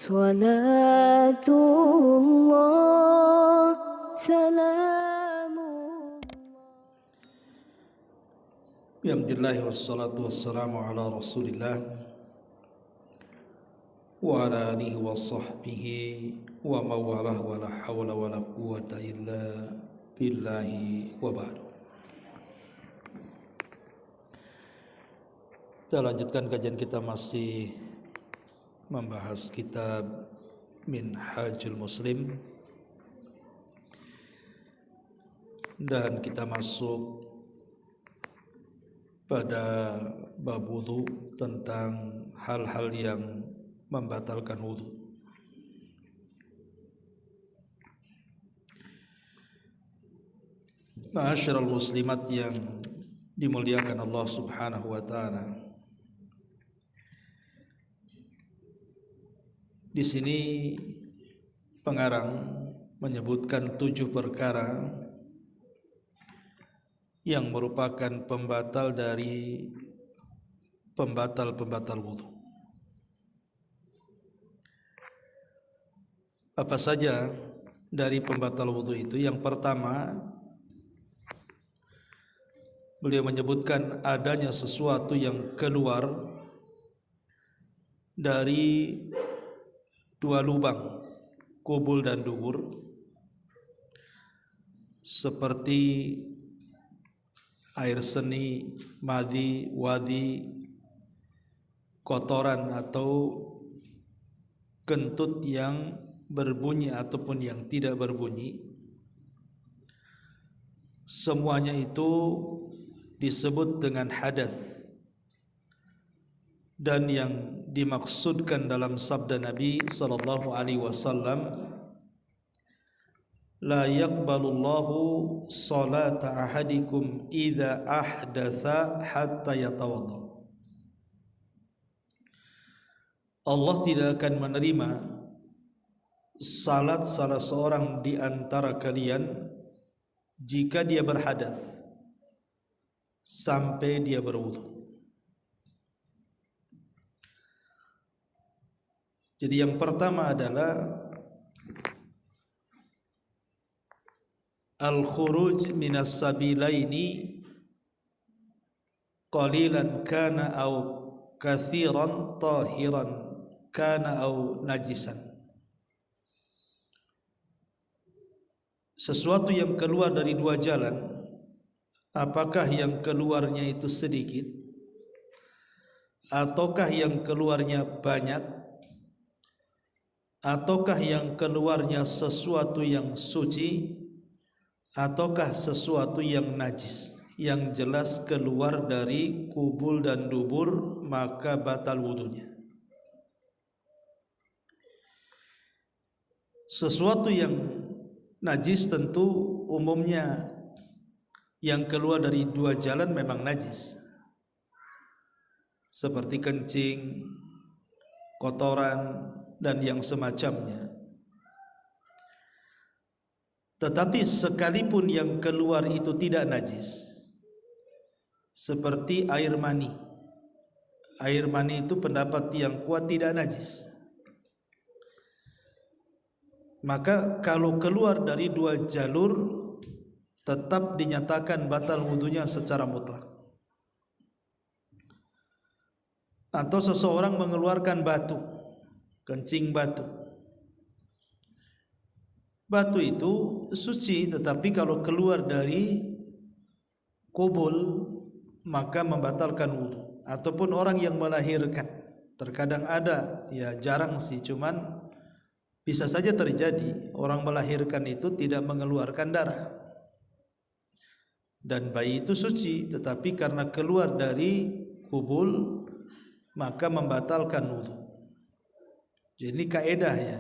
صلاة الله سلام الله. Bismillah wassalatu wassalamu ala rasulillah wa ala alihi wa sahbihi wa mawalah wa la hawla wa la quwata illa billahi wa ba'du. Kita lanjutkan kajian kita, masih membahas kitab Minhajul Muslim, dan kita masuk pada bab wudu, tentang hal-hal yang membatalkan wudu. Ma'asyiral muslimat yang dimuliakan Allah Subhanahu wa taala. Di sini pengarang menyebutkan 7 perkara yang merupakan pembatal dari pembatal wudu. Apa saja dari pembatal wudu itu? Yang pertama, beliau menyebutkan adanya sesuatu yang keluar dari 2 lubang, kubul dan dubur, seperti air seni, madhi, wadi, kotoran atau kentut yang berbunyi ataupun yang tidak berbunyi. Semuanya itu disebut dengan hadas. Dan yang dimaksudkan dalam sabda Nabi sallallahu alaihi wasallam, la yaqbalullahu salata ahadikum idza ahdatsa hatta yatawadda. Allah tidak akan menerima salat salah seorang di antara kalian jika dia berhadas sampai dia berwudu. Jadi yang pertama adalah al-khuruj minas sabilaini qalilan kana au kathiran tahiran kana au najisan. Sesuatu yang keluar dari 2 jalan, apakah yang keluarnya itu sedikit ataukah yang keluarnya banyak, ataukah yang keluarnya sesuatu yang suci ataukah sesuatu yang najis. Yang jelas keluar dari kubul dan dubur, maka batal wudunya. Sesuatu yang najis tentu umumnya yang keluar dari 2 jalan memang najis, seperti kencing, kotoran, dan yang semacamnya. Tetapi sekalipun yang keluar itu tidak najis, seperti air mani. Air mani itu pendapat yang kuat tidak najis. Maka kalau keluar dari 2 jalur, tetap dinyatakan batal wudunya secara mutlak. Atau seseorang mengeluarkan batu, kencing batu. Batu itu suci, tetapi kalau keluar dari kubul maka membatalkan wudu. Ataupun orang yang melahirkan, terkadang ada, ya jarang sih, cuman bisa saja terjadi orang melahirkan itu tidak mengeluarkan darah, dan bayi itu suci, tetapi karena keluar dari kubul maka membatalkan wudu. Jadi ini kaedah ya.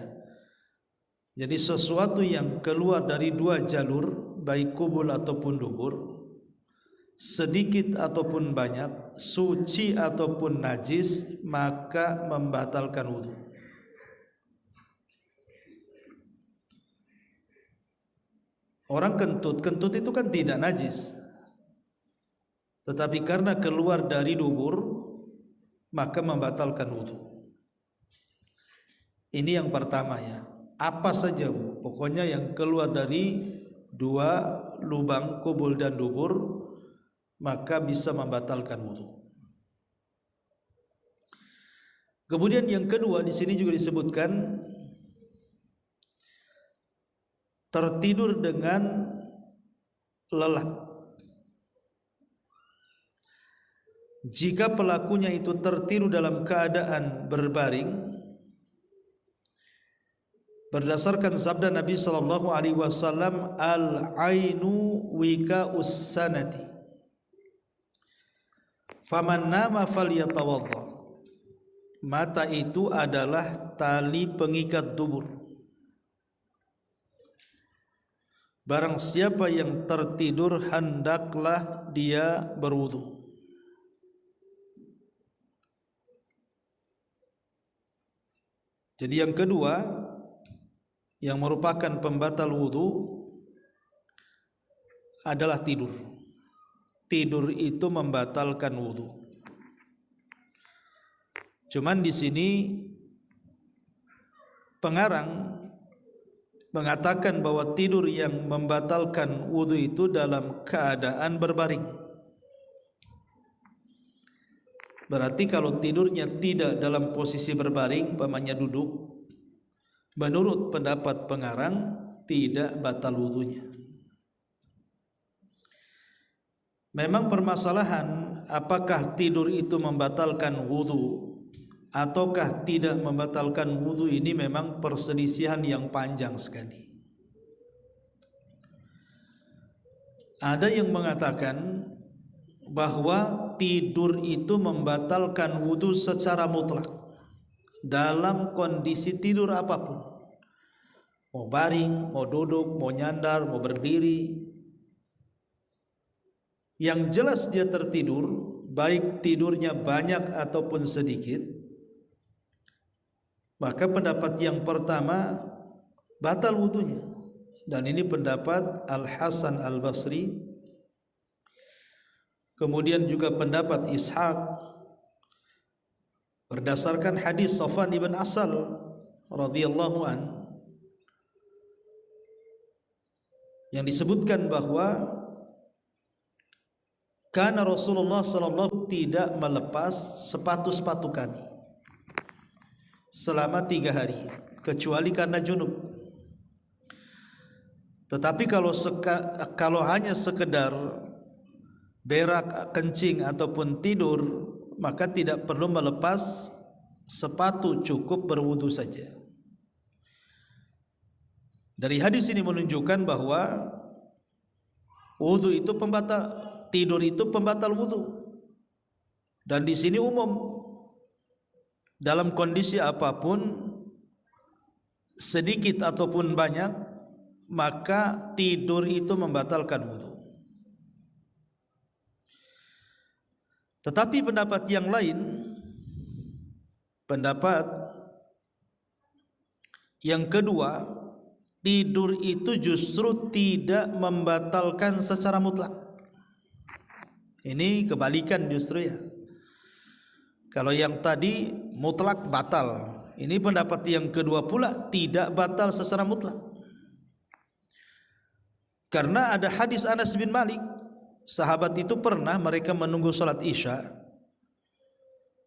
Jadi sesuatu yang keluar dari 2 jalur, baik kubul ataupun dubur, sedikit ataupun banyak, suci ataupun najis, maka membatalkan wudu. Orang kentut itu kan tidak najis, tetapi karena keluar dari dubur maka membatalkan wudu. Ini yang pertama ya. Apa saja Bu, pokoknya yang keluar dari dua lubang kubul dan dubur maka bisa membatalkan wudu. Kemudian yang kedua di sini juga disebutkan tertidur dengan lelap. Jika pelakunya itu tertidur dalam keadaan berbaring, berdasarkan sabda Nabi sallallahu alaihi wasallam, al-ainu wika'us sanati, faman nama falyatawadda. Mata itu adalah tali pengikat dubur. Barang siapa yang tertidur hendaklah dia berwudu. Jadi yang kedua yang merupakan pembatal wudu adalah tidur. Tidur itu membatalkan wudu. Cuman di sini pengarang mengatakan bahwa tidur yang membatalkan wudu itu dalam keadaan berbaring. Berarti kalau tidurnya tidak dalam posisi berbaring, umpamanya duduk, menurut pendapat pengarang tidak batal wudunya. Memang permasalahan apakah tidur itu membatalkan wudu ataukah tidak membatalkan wudu ini memang perselisihan yang panjang sekali. Ada yang mengatakan bahwa tidur itu membatalkan wudu secara mutlak dalam kondisi tidur apapun, mau baring, mau duduk, mau nyandar, mau berdiri. Yang jelas dia tertidur, baik tidurnya banyak ataupun sedikit, maka pendapat yang pertama batal wudunya. Dan ini pendapat Al-Hasan Al-Basri, kemudian juga pendapat Ishaq berdasarkan hadis Safwan ibn Asal radhiyallahu an yang disebutkan bahwa karena Rasulullah sallallahu tidak melepas sepatu-sepatu kami selama 3 hari kecuali karena junub. Tetapi kalau hanya sekedar berak, kencing ataupun tidur, maka tidak perlu melepas sepatu, cukup berwudu saja. Dari hadis ini menunjukkan bahwa wudu itu pembatal, tidur itu pembatal wudu. Dan di sini umum, dalam kondisi apapun, sedikit ataupun banyak, maka tidur itu membatalkan wudu. Tetapi pendapat yang lain, pendapat yang kedua, tidur itu justru tidak membatalkan secara mutlak. Ini kebalikan justru ya. Kalau yang tadi mutlak batal, ini pendapat yang kedua pula tidak batal secara mutlak. Karena ada hadis Anas bin Malik, sahabat itu pernah mereka menunggu salat Isya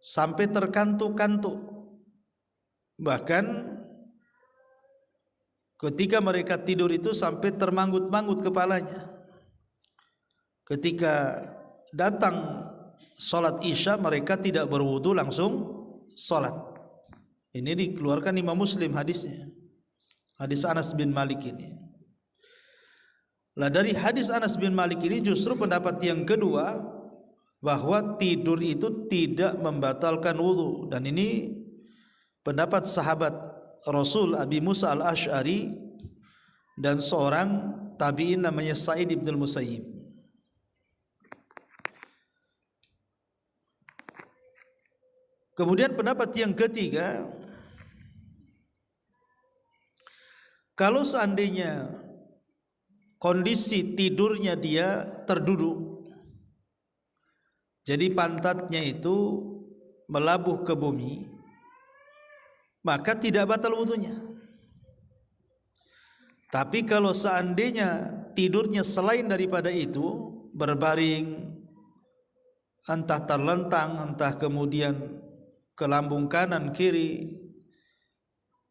sampai terkantuk-kantuk. Bahkan ketika mereka tidur itu sampai termanggut-manggut kepalanya. Ketika datang salat Isya mereka tidak berwudu, langsung salat. Ini dikeluarkan Imam Muslim hadisnya. Hadis Anas bin Malik ini. Lah dari hadis Anas bin Malik ini justru pendapat yang kedua bahwa tidur itu tidak membatalkan wudu, dan ini pendapat sahabat Rasul Abi Musa Al-Asy'ari dan seorang tabi'in namanya Sa'id ibn al-Musayyib. Kemudian pendapat yang ketiga, kalau seandainya kondisi tidurnya dia terduduk, jadi pantatnya itu melabuh ke bumi, maka tidak batal wudunya. Tapi kalau seandainya tidurnya selain daripada itu, berbaring, entah terlentang, entah kemudian ke lambung kanan kiri,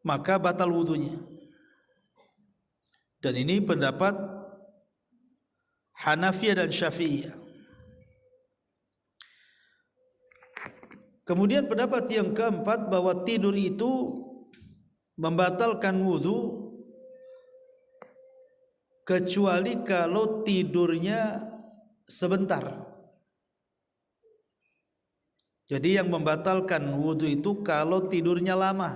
maka batal wudunya. Dan ini pendapat Hanafiyah dan Syafi'iyah. Kemudian pendapat yang keempat, bahwa tidur itu membatalkan wudu kecuali kalau tidurnya sebentar. Jadi yang membatalkan wudu itu kalau tidurnya lama.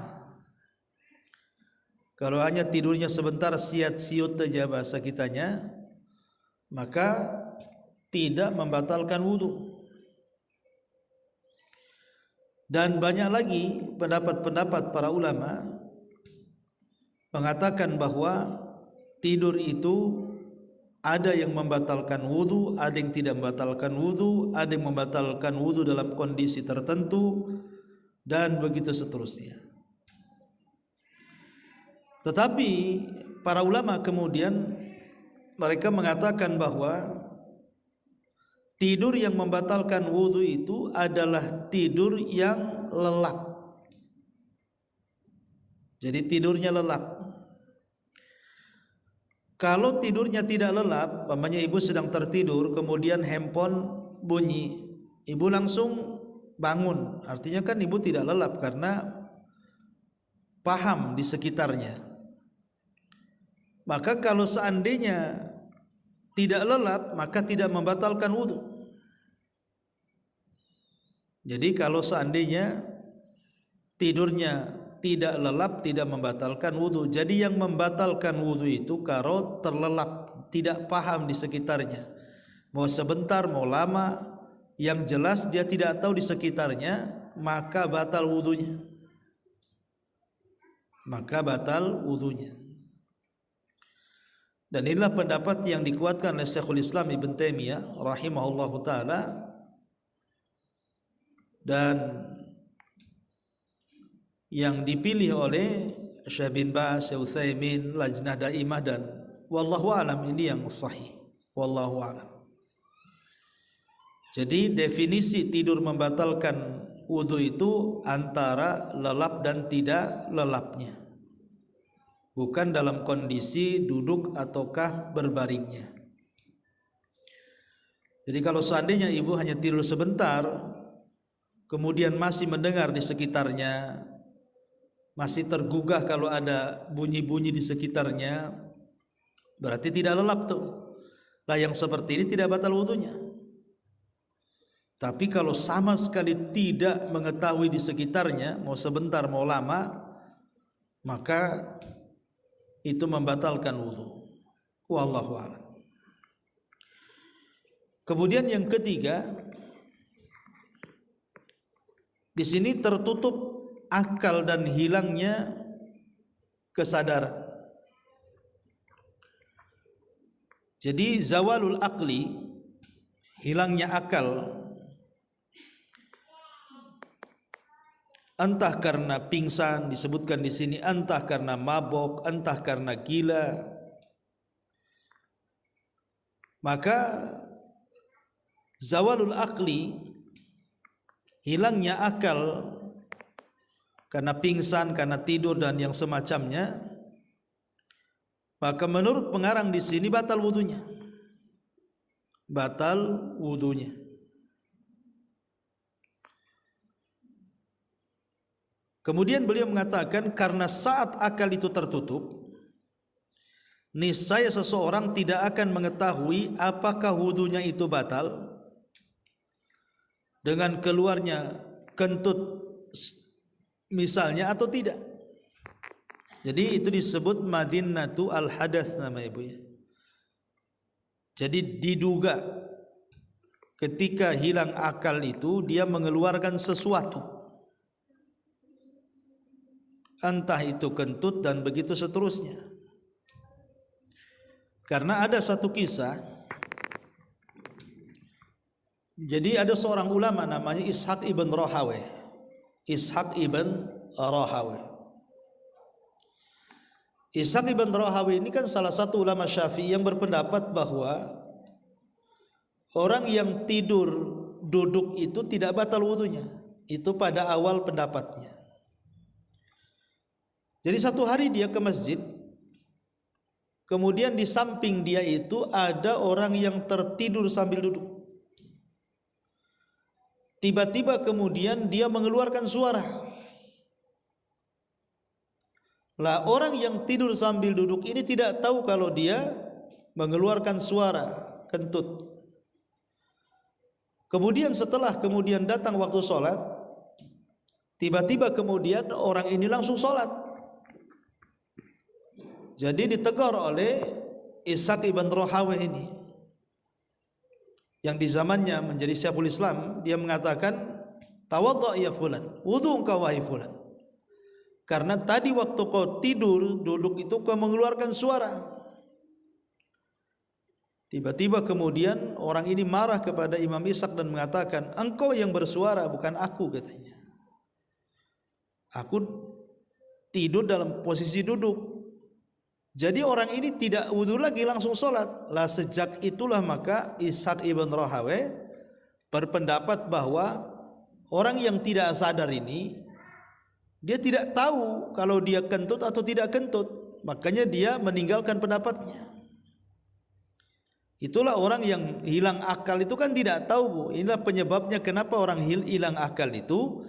Kalau hanya tidurnya sebentar, siat-siut saja bahasa kitanya, maka tidak membatalkan wudu. Dan banyak lagi pendapat-pendapat para ulama mengatakan bahwa tidur itu ada yang membatalkan wudu, ada yang tidak membatalkan wudu, ada yang membatalkan wudu dalam kondisi tertentu, dan begitu seterusnya. Tetapi para ulama kemudian mereka mengatakan bahwa tidur yang membatalkan wudu itu adalah tidur yang lelap. Jadi tidurnya lelap. Kalau tidurnya tidak lelap, umpamanya ibu sedang tertidur, kemudian handphone bunyi, ibu langsung bangun, artinya kan ibu tidak lelap karena paham di sekitarnya. Maka kalau seandainya tidak lelap, maka tidak membatalkan wudu. Jadi kalau seandainya tidurnya tidak lelap, tidak membatalkan wudu. Jadi yang membatalkan wudu itu kalau terlelap, tidak paham di sekitarnya, mau sebentar mau lama, yang jelas dia tidak tahu di sekitarnya, maka batal wudunya. Maka batal wudunya. Dan inilah pendapat yang dikuatkan oleh Syekhul Islam Ibn Taimiyah rahimahullahu taala, dan yang dipilih oleh Syekh bin Baz, Syekh Utsaimin, Lajnah Daimah, dan wallahu alam ini yang sahih. Wallahu alam. Jadi definisi tidur membatalkan wudu itu antara lelap dan tidak lelapnya, bukan dalam kondisi duduk ataukah berbaringnya. Jadi kalau seandainya ibu hanya tidur sebentar, kemudian masih mendengar di sekitarnya, masih tergugah kalau ada bunyi-bunyi di sekitarnya, berarti tidak lelap tuh. Lah yang seperti ini tidak batal wudunya. Tapi kalau sama sekali tidak mengetahui di sekitarnya, mau sebentar mau lama, maka itu membatalkan wudu. Wallahu a'lam. Kemudian yang ketiga, di sini tertutup akal dan hilangnya kesadaran. Jadi zawalul aqli, hilangnya akal, entah karena pingsan disebutkan di sini, entah karena mabok, entah karena gila, maka zawalul aqli, hilangnya akal karena pingsan, karena tidur dan yang semacamnya, maka menurut pengarang di sini batal wudunya. Batal wudunya. Kemudian beliau mengatakan karena saat akal itu tertutup, niscaya seseorang tidak akan mengetahui apakah wudunya itu batal dengan keluarnya kentut misalnya atau tidak. Jadi itu disebut madinatu al-hadath nama ibu ya. Jadi diduga ketika hilang akal itu dia mengeluarkan sesuatu, entah itu kentut dan begitu seterusnya. Karena ada satu kisah, jadi ada seorang ulama namanya Ishaq ibn Rahawayh. Ishaq ibn Rahawayh. Ishaq ibn Rahawayh ini kan salah satu ulama Syafi'i yang berpendapat bahwa orang yang tidur duduk itu tidak batal wudunya. Itu pada awal pendapatnya. Jadi satu hari dia ke masjid, kemudian di samping dia itu ada orang yang tertidur sambil duduk. Tiba-tiba kemudian dia mengeluarkan suara. Lah orang yang tidur sambil duduk ini tidak tahu kalau dia mengeluarkan suara kentut. Kemudian setelah datang waktu sholat, tiba-tiba kemudian orang ini langsung sholat. Jadi ditegur oleh Ishaq ibn Rahawayh ini, yang di zamannya menjadi Syekhul Islam. Dia mengatakan, tawadda ya fulan, wudu engkau wahai fulan, karena tadi waktu kau tidur duduk itu kau mengeluarkan suara. Tiba-tiba kemudian orang ini marah kepada Imam Ishaq dan mengatakan, engkau yang bersuara bukan aku, katanya. Aku tidur dalam posisi duduk. Jadi orang ini tidak wudu lagi, langsung sholat. Lah sejak itulah maka Ishaq ibn Rahawayh berpendapat bahwa orang yang tidak sadar ini, dia tidak tahu kalau dia kentut atau tidak kentut, makanya dia meninggalkan pendapatnya. Itulah orang yang hilang akal itu kan tidak tahu, Bu. Inilah penyebabnya kenapa orang hilang akal itu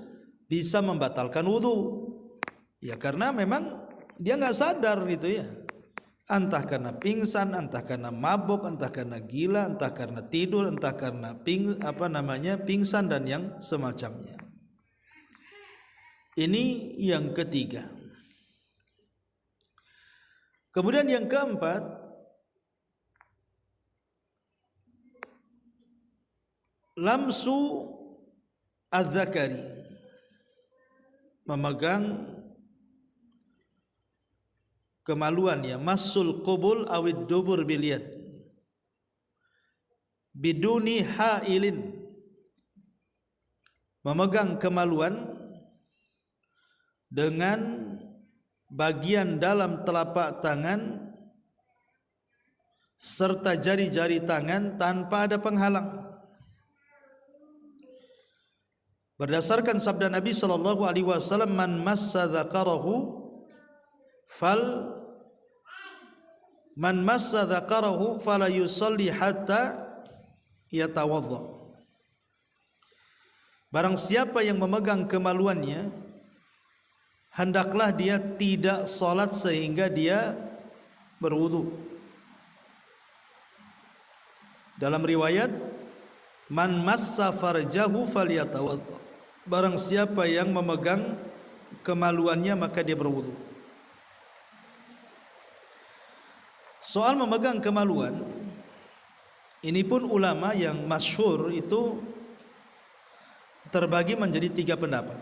bisa membatalkan wudu. Ya karena memang dia nggak sadar gitu ya. Entah karena pingsan, entah karena mabuk, entah karena gila, entah karena tidur, entah karena pingsan dan yang semacamnya. Ini yang ketiga. Kemudian yang keempat, lamsu az-zakari, memegang kemaluan, ya, masul qubul awid dubur biliyad biduni hailin, memegang kemaluan dengan bagian dalam telapak tangan serta jari-jari tangan tanpa ada penghalang. Berdasarkan sabda Nabi sallallahu alaihi wasallam, man massa dzakarahu fala yusalli hatta yatawadda. Barang siapa yang memegang kemaluannya, hendaklah dia tidak salat sehingga dia berwudu. Dalam riwayat, man massa farjahu falyatawadda. Barang siapa yang memegang kemaluannya maka dia berwudu. Soal memegang kemaluan ini pun ulama yang masyhur itu terbagi menjadi 3 pendapat.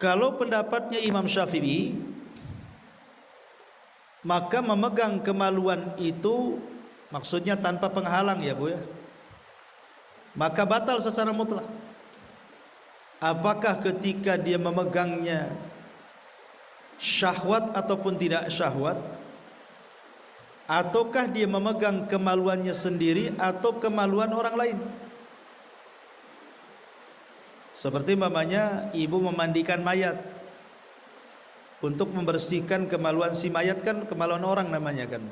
Kalau pendapatnya Imam Syafi'i, maka memegang kemaluan itu maksudnya tanpa penghalang, ya Bu ya, maka batal secara mutlak. Apakah ketika dia memegangnya syahwat ataupun tidak syahwat, ataukah dia memegang kemaluannya sendiri atau kemaluan orang lain. Seperti mamanya ibu memandikan mayat, untuk membersihkan kemaluan si mayat, kan kemaluan orang namanya kan,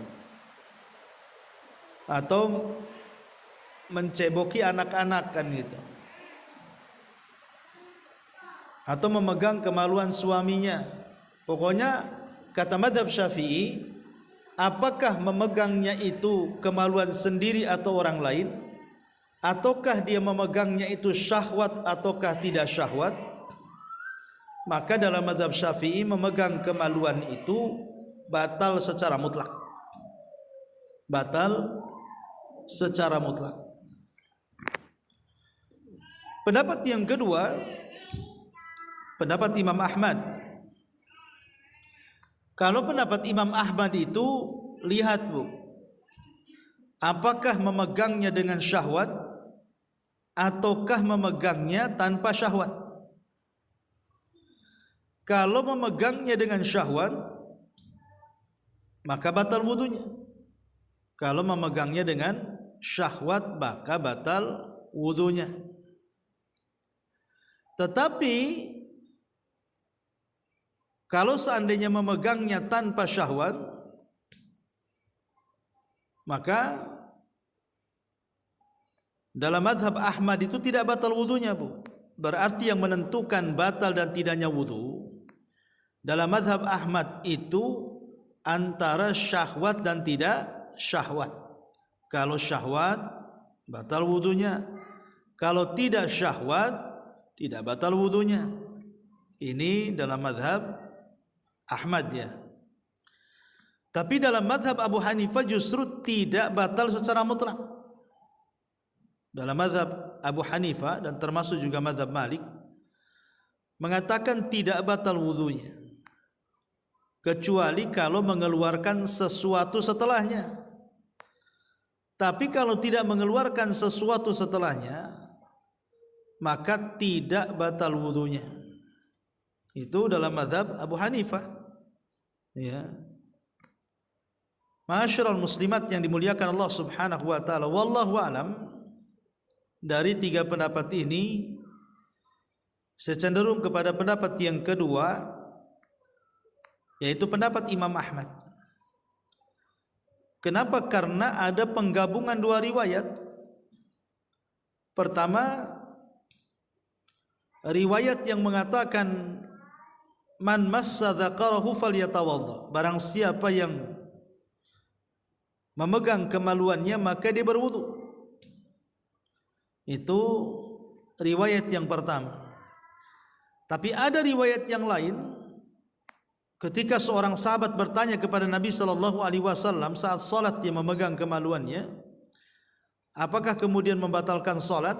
atau menceboki anak-anak kan gitu, atau memegang kemaluan suaminya. Pokoknya kata mazhab Syafi'i, apakah memegangnya itu kemaluan sendiri atau orang lain, ataukah dia memegangnya itu syahwat ataukah tidak syahwat, maka dalam mazhab Syafi'i memegang kemaluan itu batal secara mutlak. Batal secara mutlak. Pendapat yang kedua, pendapat Imam Ahmad. Kalau pendapat Imam Ahmad itu, lihat Bu, apakah memegangnya dengan syahwat ataukah memegangnya tanpa syahwat. Kalau memegangnya dengan syahwat, maka batal wudunya. Kalau memegangnya dengan syahwat, maka batal wudunya. Tetapi kalau seandainya memegangnya tanpa syahwat, maka dalam mazhab Ahmad itu tidak batal wudunya, Bu. Berarti yang menentukan batal dan tidaknya wudu dalam mazhab Ahmad itu antara syahwat dan tidak syahwat. Kalau syahwat batal wudunya, kalau tidak syahwat tidak batal wudunya. Ini dalam mazhab Ahmad ya. Tapi dalam mazhab Abu Hanifah justru tidak batal secara mutlak. Dalam mazhab Abu Hanifah dan termasuk juga mazhab Malik mengatakan tidak batal wudunya kecuali kalau mengeluarkan sesuatu setelahnya. Tapi kalau tidak mengeluarkan sesuatu setelahnya, maka tidak batal wudunya. Itu dalam mazhab Abu Hanifah. Ya. Ma'asyiral muslimat yang dimuliakan Allah Subhanahu wa taala, wallahu alam, dari tiga pendapat ini saya cenderung kepada pendapat yang kedua, yaitu pendapat Imam Ahmad. Kenapa? Karena ada penggabungan dua riwayat. Pertama, riwayat yang mengatakan man massa dzakarahu falyatawadda, barang siapa yang memegang kemaluannya maka dia berwudu. Itu riwayat yang pertama. Tapi ada riwayat yang lain, ketika seorang sahabat bertanya kepada Nabi sallallahu alaihi wasallam saat salat dia memegang kemaluannya, apakah kemudian membatalkan salat?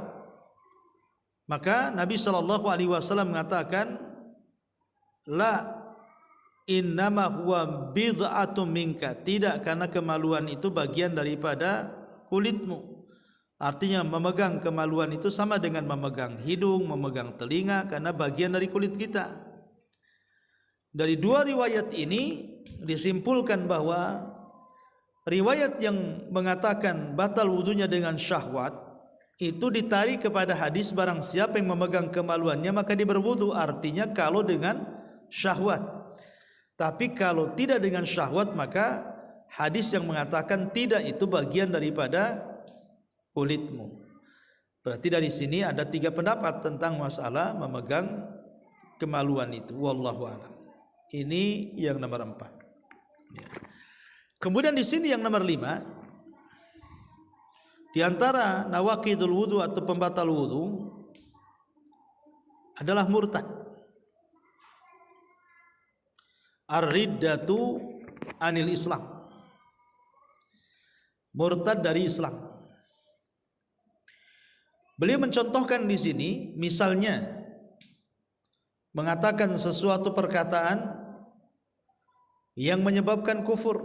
Maka Nabi sallallahu alaihi wasallam mengatakan, la, innama huwa bid'atun minka, tidak, karena kemaluan itu bagian daripada kulitmu. Artinya memegang kemaluan itu sama dengan memegang hidung, memegang telinga, karena bagian dari kulit kita. Dari dua riwayat ini disimpulkan bahwa riwayat yang mengatakan batal wudunya dengan syahwat itu ditarik kepada hadis barang siapa yang memegang kemaluannya maka dia berwudu, artinya kalau dengan syahwat. Tapi kalau tidak dengan syahwat maka hadis yang mengatakan tidak itu bagian daripada kulitmu. Berarti dari sini ada tiga pendapat tentang masalah memegang kemaluan itu. Wallahu a'lam. Ini yang nomor 4. Ya. Kemudian di sini yang nomor 5, di antara nawaqidul wudu atau pembatal wudu adalah murtad. Ar-riddatu anil Islam. Murtad dari Islam. Beliau mencontohkan di sini, misalnya mengatakan sesuatu perkataan yang menyebabkan kufur,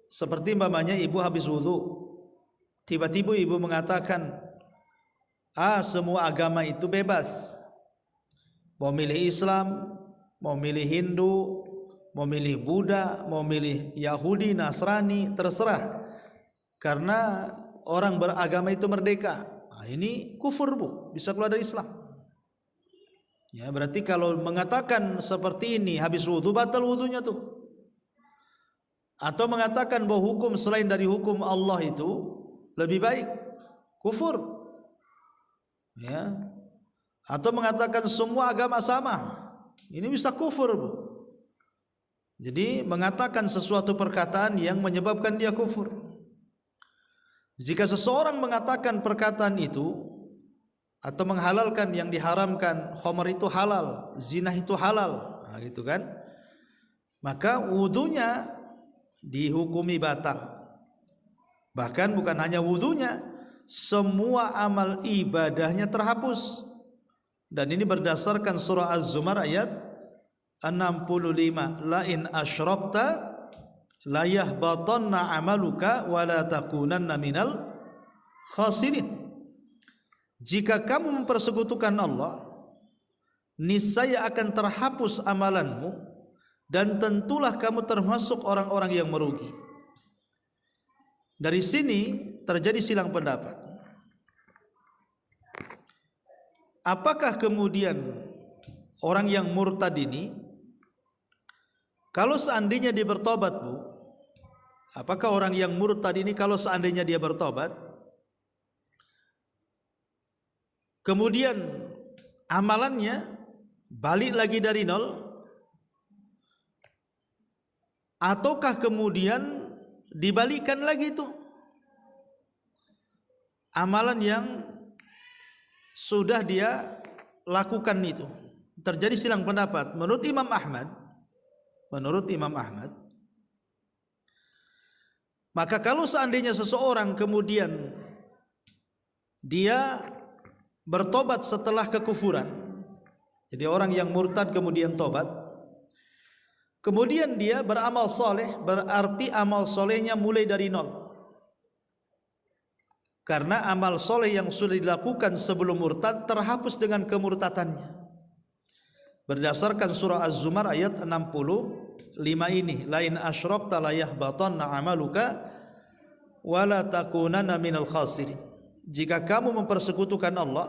seperti umpamanya ibu habis wudu, tiba-tiba ibu mengatakan, semua agama itu bebas, mau milih Islam, mau milih Hindu, mau milih Buddha, mau milih Yahudi, Nasrani, terserah, karena orang beragama itu merdeka. Ini kufur, Bu, bisa keluar dari Islam. Ya, berarti kalau mengatakan seperti ini habis wudu, batal wudunya tuh. Atau mengatakan bahwa hukum selain dari hukum Allah itu lebih baik, kufur. Ya. Atau mengatakan semua agama sama, ini bisa kufur, Bu. Jadi mengatakan sesuatu perkataan yang menyebabkan dia kufur. Jika seseorang mengatakan perkataan itu atau menghalalkan yang diharamkan, khamr itu halal, zina itu halal, gitu kan, maka wudunya dihukumi batal. Bahkan bukan hanya wudunya, semua amal ibadahnya terhapus. Dan ini berdasarkan surah Az-Zumar ayat 65, la in asyrakta la yahbatanna amaluka wa la takunanna minal khasirin. Jika kamu mempersekutukan Allah, niscaya akan terhapus amalanmu dan tentulah kamu termasuk orang-orang yang merugi. Dari sini terjadi silang pendapat. Apakah kemudian orang yang murtad ini, kalau seandainya dia bertobat, Bu, apakah orang yang murtad ini kalau seandainya dia bertobat, kemudian amalannya balik lagi dari nol, ataukah kemudian dibalikkan lagi itu amalan yang sudah dia lakukan itu? Terjadi silang pendapat. Menurut Imam Ahmad, maka kalau seandainya seseorang kemudian dia bertobat setelah kekufuran, jadi orang yang murtad kemudian tobat, kemudian dia beramal soleh, berarti amal solehnya mulai dari nol. Karena amal soleh yang sudah dilakukan sebelum murtad terhapus dengan kemurtadannya. Berdasarkan surah Az-Zumar ayat 65 ini, lain asyrakta la yahbatanna amaluka wa la takunanna minal khasirin. Jika kamu mempersekutukan Allah,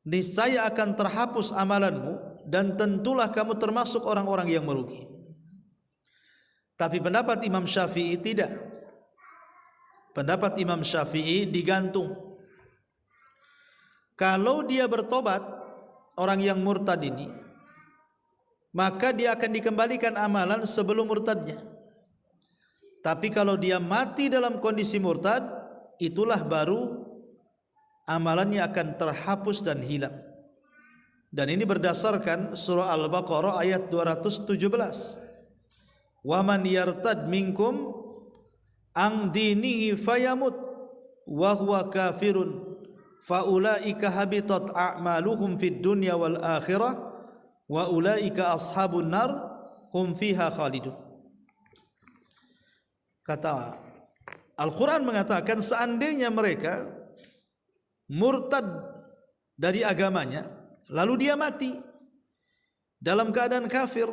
niscaya akan terhapus amalanmu dan tentulah kamu termasuk orang-orang yang merugi. Tapi pendapat Imam Syafi'i tidak. Pendapat Imam Syafi'i digantung. Kalau dia bertobat, orang yang murtad ini, maka dia akan dikembalikan amalan sebelum murtadnya. Tapi kalau dia mati dalam kondisi murtad, itulah baru amalannya akan terhapus dan hilang. Dan ini berdasarkan surah Al-Baqarah ayat 217. Wa man yartad minkum ang dinihi fayamut wa huwa kafirun fa ulaika habitat a'maluhum fid dunya wal akhirah wa ulaika ashabun nar hum fiha khalidun. Kata Al-Quran mengatakan seandainya mereka murtad dari agamanya lalu dia mati dalam keadaan kafir,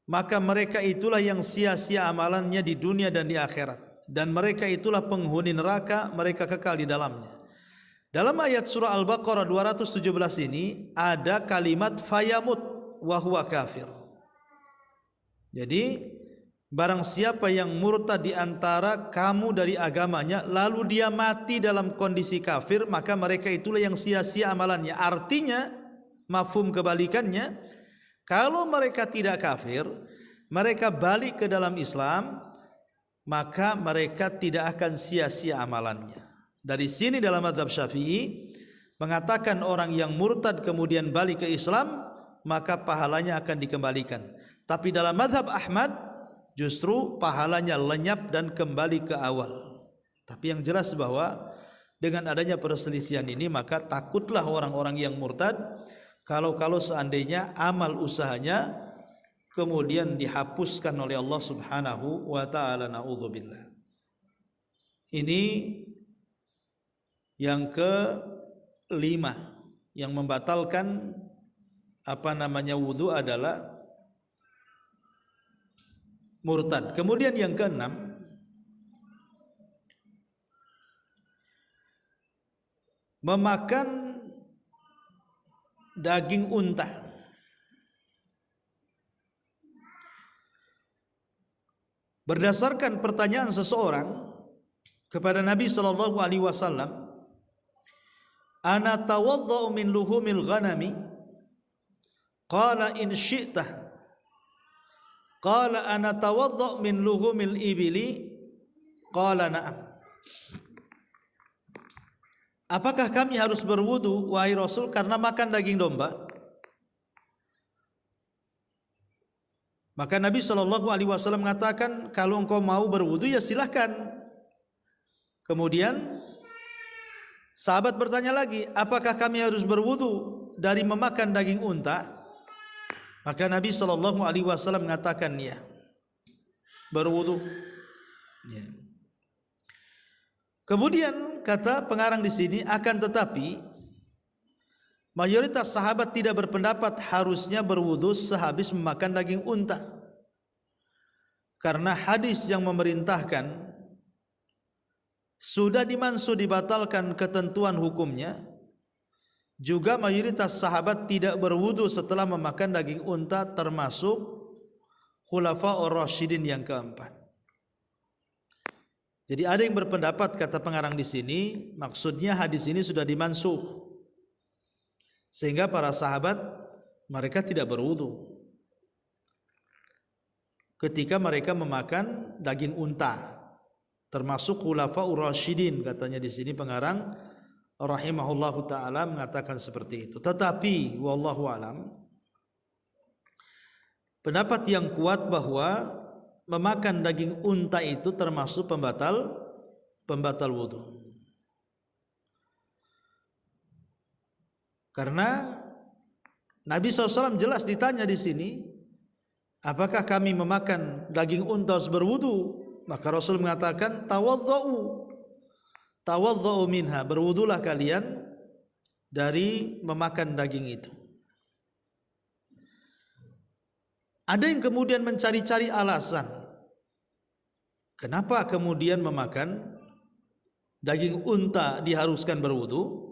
maka mereka itulah yang sia-sia amalannya di dunia dan di akhirat, dan mereka itulah penghuni neraka, mereka kekal di dalamnya. Dalam ayat surah Al-Baqarah 217 ini ada kalimat fayamut wa huwa kafir. Jadi barang siapa yang murtad di antara kamu dari agamanya lalu dia mati dalam kondisi kafir, maka mereka itulah yang sia-sia amalannya. Artinya mafhum kebalikannya, kalau mereka tidak kafir, mereka balik ke dalam Islam, maka mereka tidak akan sia-sia amalannya. Dari sini dalam mazhab Syafi'i mengatakan orang yang murtad kemudian balik ke Islam, maka pahalanya akan dikembalikan. Tapi dalam mazhab Ahmad justru pahalanya lenyap dan kembali ke awal. Tapi yang jelas bahwa dengan adanya perselisihan ini, maka takutlah orang-orang yang murtad kalau seandainya amal usahanya kemudian dihapuskan oleh Allah Subhanahu wa taala, naudzubillah. Ini yang kelima yang membatalkan wudu adalah murtad. Kemudian yang keenam, memakan daging unta. Berdasarkan pertanyaan seseorang kepada Nabi sallallahu alaihi wasallam, ana tawaddau min luhumil ghanami? Qala in syi'ta. Qala ana tawaddau min luhumil ibili? Qala na'am. Apakah kami harus berwudu wahai Rasul karena makan daging domba? Maka Nabi sallallahu alaihi wasallam mengatakan, kalau engkau mau berwudu ya silahkan. Kemudian sahabat bertanya lagi, apakah kami harus berwudu dari memakan daging unta? Maka Nabi sallallahu alaihi wasallam mengatakan, ya, berwudu. Ya. Kemudian kata pengarang di sini, akan tetapi Mayoritas sahabat tidak berpendapat harusnya berwudu sehabis memakan daging unta. Karena hadis yang memerintahkan sudah dimansuh dibatalkan ketentuan hukumnya. Juga mayoritas sahabat tidak berwudu setelah memakan daging unta, termasuk Khulafaur Rasyidin yang keempat. Jadi ada yang berpendapat, kata pengarang di sini, maksudnya hadis ini sudah dimansuh, sehingga para sahabat mereka tidak berwudu ketika mereka memakan daging unta, termasuk Khulafaur Rasyidin, katanya di sini pengarang rahimahullahu taala mengatakan seperti itu. Tetapi wallahu alam, pendapat yang kuat bahwa memakan daging unta itu termasuk pembatal wudu. Karena Nabi SAW jelas ditanya di sini, apakah kami memakan daging unta harus berwudu? Maka Rasul mengatakan, tawadhdha'u minha, berwudulah kalian dari memakan daging itu. Ada yang kemudian mencari-cari alasan, kenapa kemudian memakan daging unta diharuskan berwudu?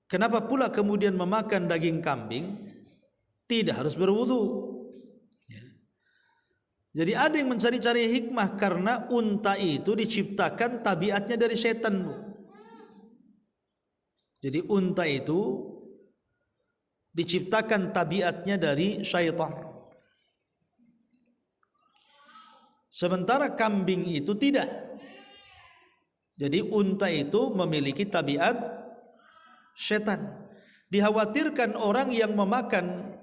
Kenapa pula kemudian memakan daging kambing tidak harus berwudu? Jadi ada yang mencari-cari hikmah, karena unta itu diciptakan tabiatnya dari setan. Jadi unta itu diciptakan tabiatnya dari syaitan. Sementara kambing itu tidak. Jadi unta itu memiliki tabiat setan. Dikhawatirkan orang yang memakan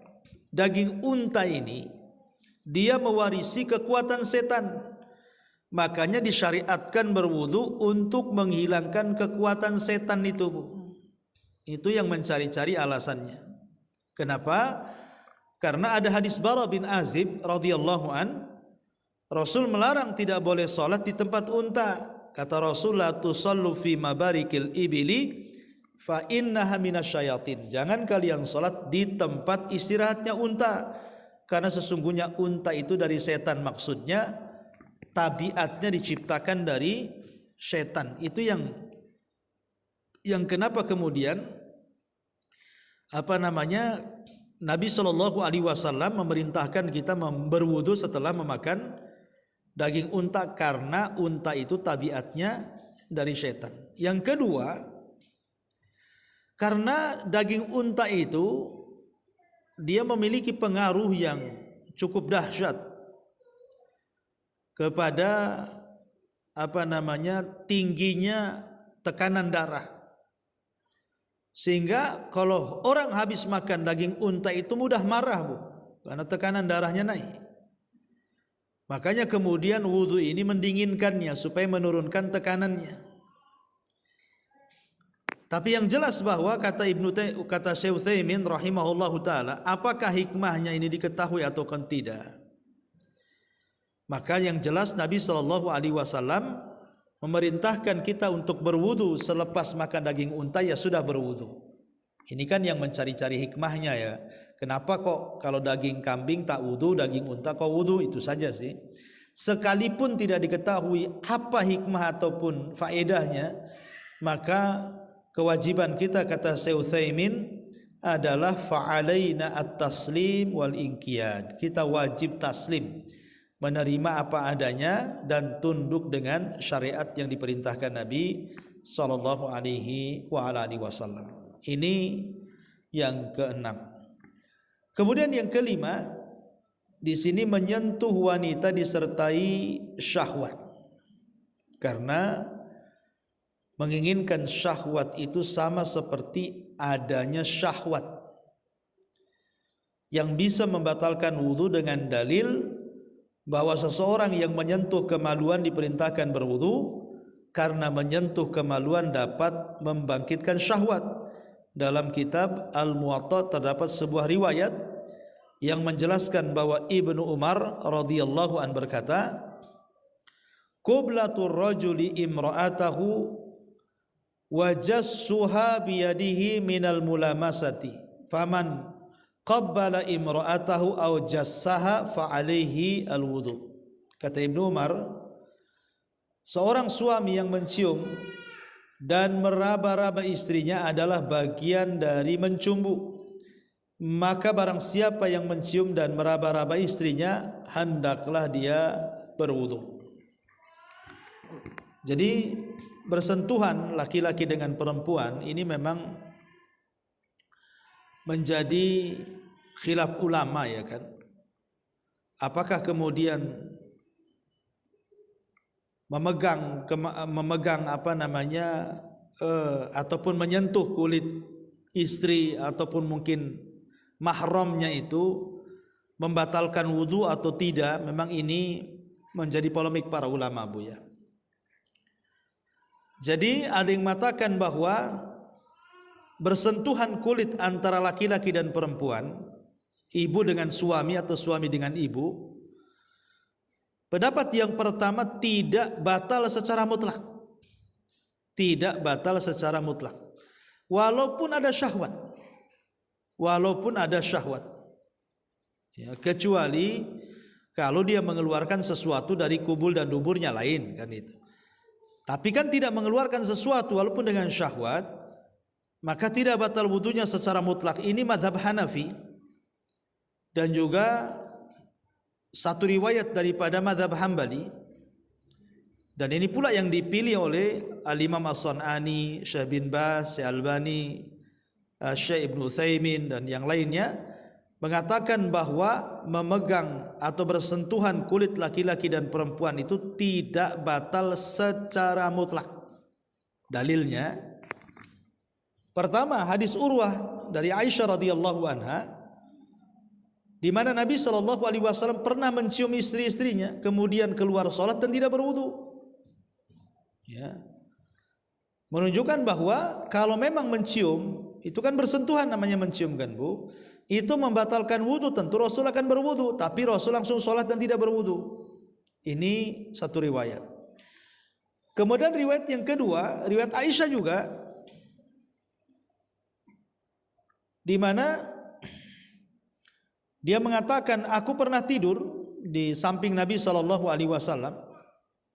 daging unta ini, dia mewarisi kekuatan setan. Makanya disyariatkan berwudu untuk menghilangkan kekuatan setan itu, Bu. Itu yang mencari-cari alasannya. Kenapa? Karena ada hadis Bara bin Azib radhiyallahu an, Rasul melarang tidak boleh salat di tempat unta. Kata Rasul, la tusallu fi mabarikil ibili fa innaha minasyayatin. Jangan kalian salat di tempat istirahatnya unta, karena sesungguhnya unta itu dari setan. Maksudnya tabiatnya diciptakan dari setan. Itu yang kenapa kemudian Nabi Shallallahu Alaihi Wasallam memerintahkan kita berwudu setelah memakan daging unta, karena unta itu tabiatnya dari setan. Yang kedua, karena daging unta itu dia memiliki pengaruh yang cukup dahsyat kepada tingginya tekanan darah. Sehingga kalau orang habis makan daging unta itu mudah marah, Bu, karena tekanan darahnya naik. Makanya kemudian wudu ini mendinginkannya supaya menurunkan tekanannya. Tapi yang jelas bahwa kata Syekh Utsaimin rahimahullahu taala, apakah hikmahnya ini diketahui atau tidak? Maka yang jelas Nabi Shallallahu Alaihi Wasallam memerintahkan kita untuk berwudu selepas makan daging unta, ya sudah berwudu. Ini kan yang mencari-cari hikmahnya ya. Kenapa kok kalau daging kambing tak wudu, daging unta kok wudu? Itu saja sih. Sekalipun tidak diketahui apa hikmah ataupun faedahnya, maka kewajiban kita, kata Syekh Utsaimin, adalah fa'alaina at-taslim wal inqiyad. Kita wajib taslim, menerima apa adanya dan tunduk dengan syariat yang diperintahkan Nabi sallallahu alaihi wasallam. Ini yang keenam. Kemudian yang kelima, di sini menyentuh wanita disertai syahwat. Karena menginginkan syahwat itu sama seperti adanya syahwat yang bisa membatalkan wudu dengan dalil bahwa seseorang yang menyentuh kemaluan diperintahkan berwudu karena menyentuh kemaluan dapat membangkitkan syahwat. Dalam kitab Al-Muwatta terdapat sebuah riwayat yang menjelaskan bahwa Ibnu Umar radhiyallahu an berkata, "Qublatur rajuli imra'atahu wa jassuha biyadihi minal mulamasati faman qabbala imra'atahu aw jassaha fa alaihi alwudu. Kata Ibnu Umar, seorang suami yang mencium dan meraba-raba istrinya adalah bagian dari mencumbu. Maka barang siapa yang mencium dan meraba-raba istrinya, hendaklah dia berwudu. Jadi bersentuhan laki-laki dengan perempuan ini memang menjadi khilaf ulama, ya kan. Apakah kemudian memegang apa namanya ataupun menyentuh kulit istri ataupun mungkin mahramnya itu membatalkan wudu atau tidak? Memang ini menjadi polemik para ulama, Bu, ya. Jadi ada yang mengatakan bahwa bersentuhan kulit antara laki-laki dan perempuan, ibu dengan suami atau suami dengan ibu, pendapat yang pertama tidak batal secara mutlak. Tidak batal secara mutlak. Walaupun ada syahwat. Walaupun ada syahwat. Ya, kecuali kalau dia mengeluarkan sesuatu dari kubul dan duburnya, lain kan itu. Tapi kan tidak mengeluarkan sesuatu walaupun dengan syahwat, maka tidak batal wudunya secara mutlak. Ini mazhab Hanafi dan juga satu riwayat daripada mazhab Hambali, dan ini pula yang dipilih oleh Al-Imam As-San'ani, Syekh bin Baz, Syekh Albani, Syekh Ibnu Utsaimin dan yang lainnya, mengatakan bahwa memegang atau bersentuhan kulit laki-laki dan perempuan itu tidak batal secara mutlak. Dalilnya, pertama hadis Urwah dari Aisyah radhiyallahu anha, di mana Nabi SAW pernah mencium istri-istrinya, kemudian keluar sholat dan tidak berwudu. Ya, menunjukkan bahwa kalau memang mencium itu kan bersentuhan, namanya mencium kan, Bu, itu membatalkan wudu. Tentu Rasul akan berwudu, tapi Rasul langsung sholat dan tidak berwudu. Ini satu riwayat. Kemudian riwayat yang kedua, riwayat Aisyah juga, di mana dia mengatakan, aku pernah tidur di samping Nabi SAW,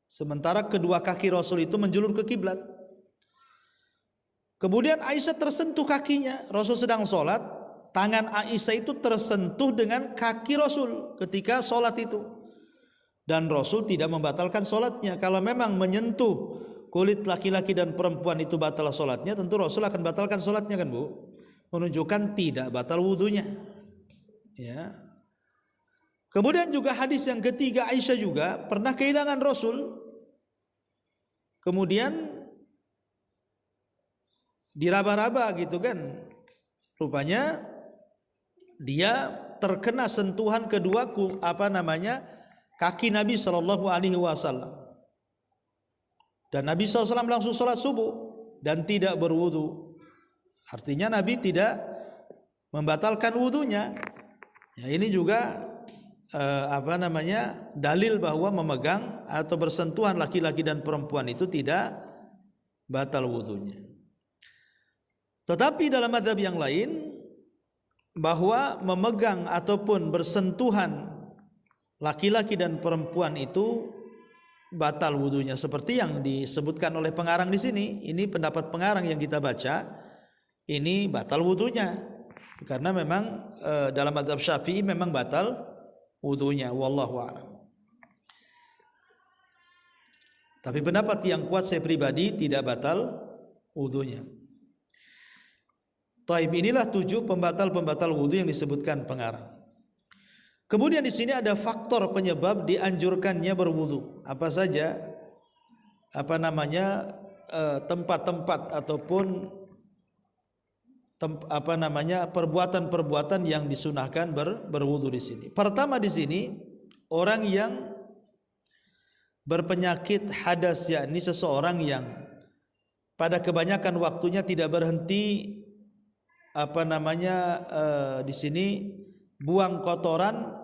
sementara kedua kaki Rasul itu menjulur ke kiblat. Kemudian Aisyah tersentuh kakinya, Rasul sedang sholat, tangan Aisyah itu tersentuh dengan kaki Rasul ketika sholat itu, dan Rasul tidak membatalkan sholatnya. Kalau memang menyentuh kulit laki-laki dan perempuan itu batal sholatnya, tentu Rasul akan batalkan sholatnya kan, Bu, menunjukkan tidak batal wudunya. Ya. Kemudian juga hadis yang ketiga, Aisyah juga pernah kehilangan Rasul, kemudian diraba-raba gitu kan, rupanya dia terkena sentuhan kedua kaki Nabi SAW, dan Nabi SAW langsung sholat subuh dan tidak berwudu. Artinya Nabi tidak membatalkan wudunya. Ya, ini juga dalil bahwa memegang atau bersentuhan laki-laki dan perempuan itu tidak batal wudunya. Tetapi dalam mazhab yang lain, bahwa memegang ataupun bersentuhan laki-laki dan perempuan itu batal wudunya, seperti yang disebutkan oleh pengarang di sini. Ini pendapat pengarang yang kita baca, ini batal wudunya, karena memang dalam mazhab Syafi'i memang batal wudunya, wallahu a'lam. Tapi pendapat yang kuat saya pribadi tidak batal wudunya. Taib, inilah 7 pembatal-pembatal wudu yang disebutkan pengarang. Kemudian di sini ada faktor penyebab dianjurkannya berwudu. Apa saja? Tempat-tempat ataupun perbuatan-perbuatan yang disunahkan berwudu di sini. Pertama di sini, orang yang berpenyakit hadas, yakni seseorang yang pada kebanyakan waktunya tidak berhenti di sini buang kotoran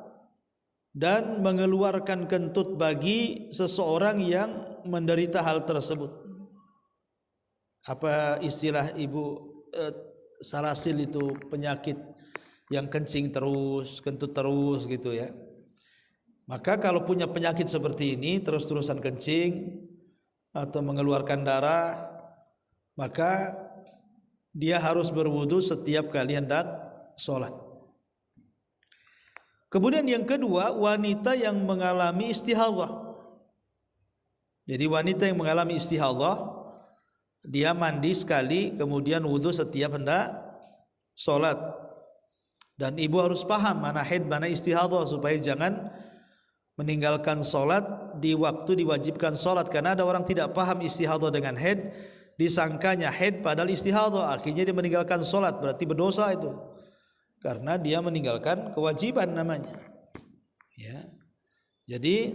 dan mengeluarkan kentut bagi seseorang yang menderita hal tersebut. apa istilah ibu salasil itu penyakit yang kencing terus, kentut terus gitu ya. Maka kalau punya penyakit seperti ini terus-terusan kencing atau mengeluarkan darah, maka dia harus berwudu setiap kali hendak sholat. Kemudian yang kedua, wanita yang mengalami istihadhah. Jadi wanita yang mengalami istihadhah, dia mandi sekali kemudian wudu setiap hendak sholat. Dan ibu harus paham mana haid mana istihadhah supaya jangan meninggalkan sholat di waktu diwajibkan sholat. Karena ada orang tidak paham istihadhah dengan haid, disangkanya haid padahal istihadhah, akhirnya dia meninggalkan sholat, berarti berdosa itu karena dia meninggalkan kewajiban namanya ya. Jadi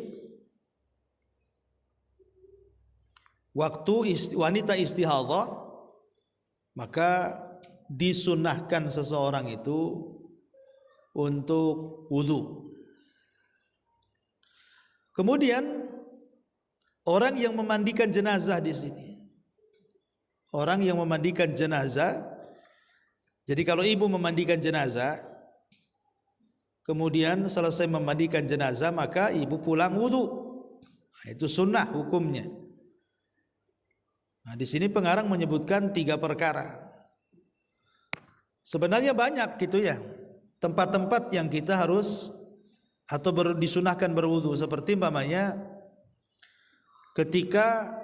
waktu wanita istihadhah maka disunahkan seseorang itu untuk wudu. Kemudian orang yang memandikan jenazah di sini, orang yang memandikan jenazah. Jadi kalau ibu memandikan jenazah, kemudian selesai memandikan jenazah maka ibu pulang wudu. Nah, itu sunnah hukumnya. Nah, di sini pengarang menyebutkan 3 perkara. Sebenarnya banyak gitu ya, tempat-tempat yang kita harus atau disunahkan berwudu, seperti umpamanya ketika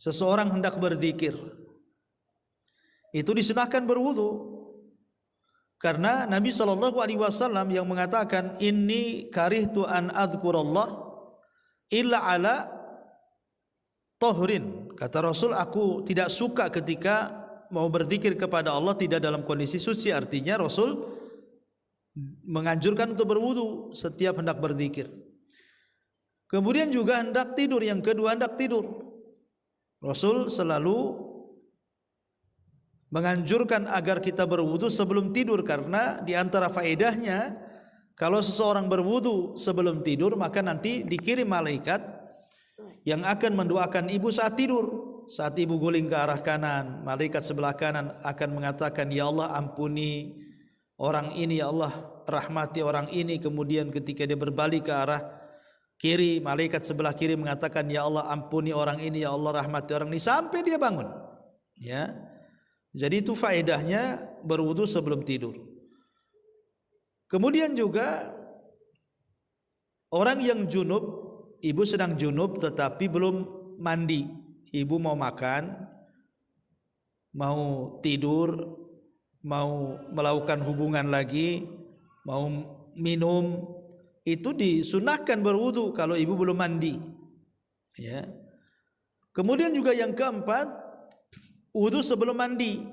seseorang hendak berzikir, itu disunahkan berwudu. Karena Nabi SAW yang mengatakan inni karihtu an adzkurallah illa ala tahrin. Kata Rasul, aku tidak suka ketika mau berzikir kepada Allah tidak dalam kondisi suci. Artinya Rasul menganjurkan untuk berwudu setiap hendak berzikir. Kemudian juga hendak tidur, yang kedua hendak tidur, Rasul selalu menganjurkan agar kita berwudu sebelum tidur, karena di antara faedahnya kalau seseorang berwudu sebelum tidur maka nanti dikirim malaikat yang akan mendoakan ibu saat tidur. Saat ibu guling ke arah kanan, malaikat sebelah kanan akan mengatakan, ya Allah ampuni orang ini, ya Allah rahmati orang ini. Kemudian ketika dia berbalik ke arah kiri, malaikat sebelah kiri mengatakan, ya Allah ampuni orang ini, ya Allah rahmati orang ini, sampai dia bangun ya. Jadi itu faedahnya berwudu sebelum tidur. Kemudian juga orang yang junub, ibu sedang junub tetapi belum mandi, ibu mau makan, mau tidur, mau melakukan hubungan lagi, mau minum, itu disunahkan berwudu kalau ibu belum mandi ya. Kemudian juga yang keempat, wudu sebelum mandi.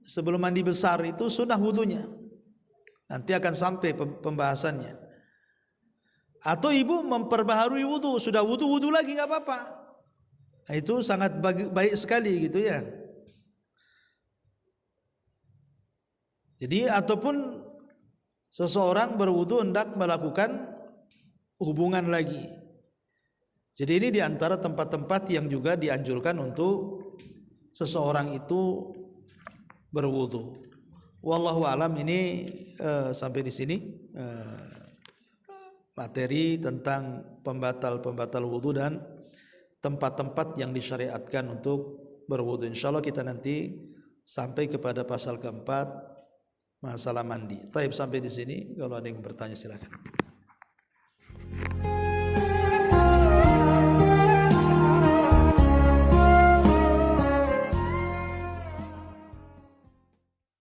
Sebelum mandi besar itu sunnah wudunya. Nanti akan sampai pembahasannya. Atau ibu memperbaharui wudu, sudah wudu lagi nggak apa-apa. Nah, itu sangat baik sekali gitu ya. Jadi ataupun seseorang berwudu hendak melakukan hubungan lagi. Jadi ini diantara tempat-tempat yang juga dianjurkan untuk seseorang itu berwudu. Wallahu alam. Ini sampai di sini materi tentang pembatal wudu dan tempat-tempat yang disyariatkan untuk berwudu. Insyaallah kita nanti sampai kepada pasal keempat, masalah mandi. Taib, sampai di sini. Kalau ada yang bertanya silakan.